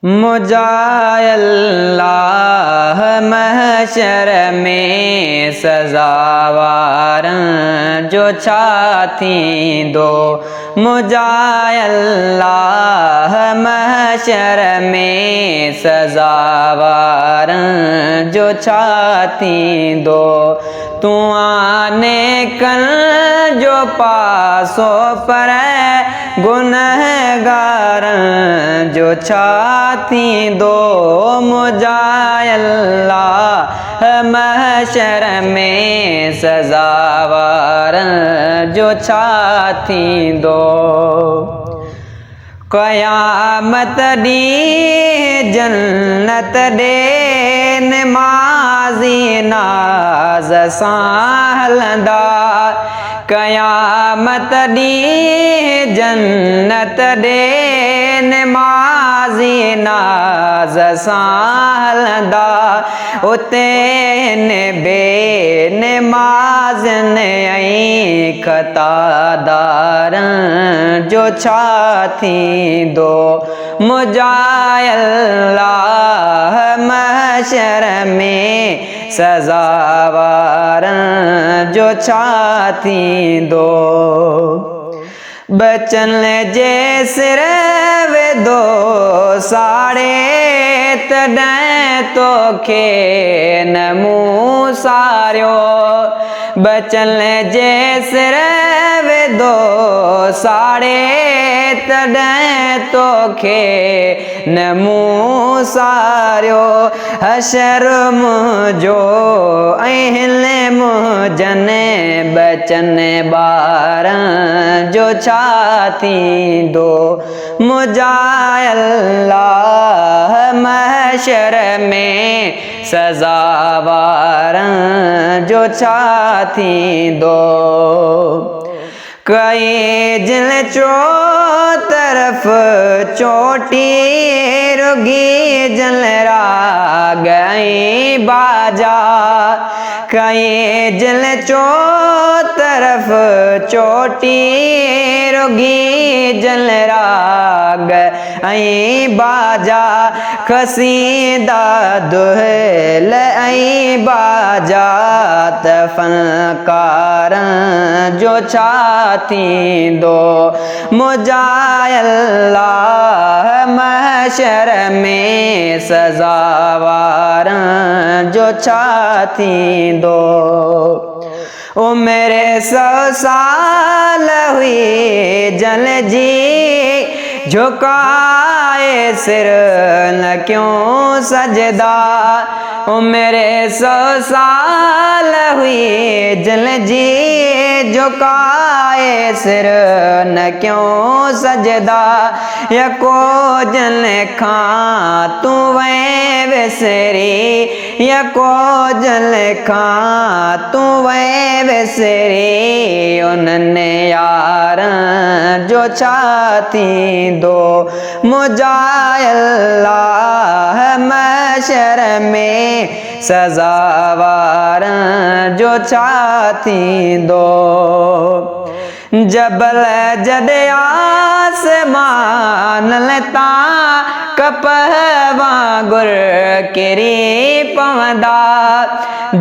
मुझा अल्लाह महशर में सजावार जो छाती दो। मुझा अल्लाह महशर में सजावार जो छाती दो। तू आने कल जो पासो पर गुनहगार जो छाती दो। मुझा अल्लाह महशर में सजावार जो छाती दो। क़यामत दी जन्नत दे नमाज़ी नाज़ सां हलंदा। क़यामत दी जन्नत दे नमाज़ी नाज़ सां हलंदा। उते ने बेनमाज़न ऐं ख़तादार जो छाती दो। मुझा अल्लाह महशर में सजावार जो छाती दो। बचन जे सिर वे दो साड़े तॾहिं तोखे न मूं सारियो। बचन जे सिर वे दो साड़े तॾहिं तोखे न मूं सारियो। हशर मुंहिंजो ऐं हिन मुंहिंजन बचन ॿार जो छाती दो। मुझा अल्लाह महशर में सजावार जो छाती दो। कई जिल चो तरफ चोटी रुगी जल राग ऐं बाजा। कई जिल चो तरफ चोटी रुगी जल राग ऐं बाजा। खसींदा दुहिल ऐं बाजा त फनकार जो छाती दो। मुझा अल्लाह महशर में सजावार जो छाती दो। ओ मेरे 100 साल हुई जल जी झुकाए सिर न क्यों सजदा। ओ मेरे 100 साल हुई जल जी झुकाए सिर न क्यों सजदा। यको जल खां तू वे विसरी। यको जल खां तू वे विसरी। उन्हनि यार जो छाती दो। मुझा अल्लाह महशर में सजावार जो छाती दो। जबल जॾे आसमान लता कपह वांगुर किरी पवंदा।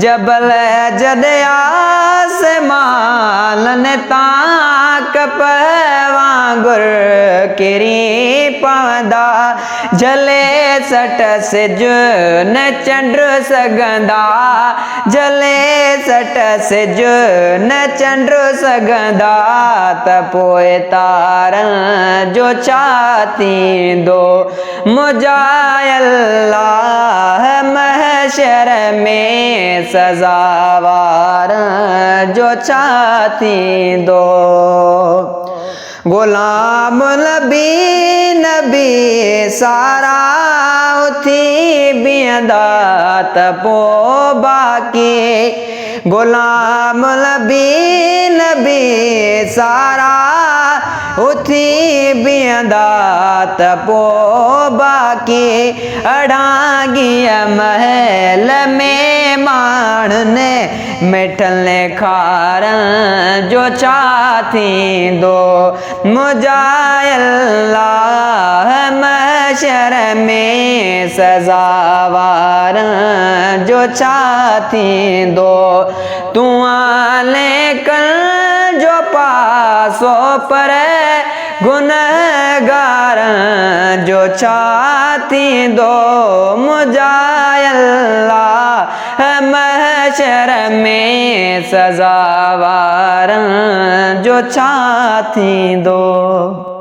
जबल जॾे आसमान लता कपह वांगुर किरी पवंदा। जले सट सिज न चंड सघंदा। जले सट सिज न चंड सघंदा। त पोइ तार जो छाती दो। मुझा अल्लाह महशर में सजावार जो छाती दो। गुलाम नबी सारा उथी बीहंदा त पोइ बाक़ी। गुलाम नबी सारा उथी बीहंदा त पोइ बाक़ी। अड़ांगीअ महल में माण्हुनि मिठल खार जो छाती दो। मुझा अल्लाह महशर में सजावार जो चाहती दो तू लेकर जो पासो पर गुनहगार जो चाहती दो मुझा अल्लाह महशर में सजावार जो चाहती दो।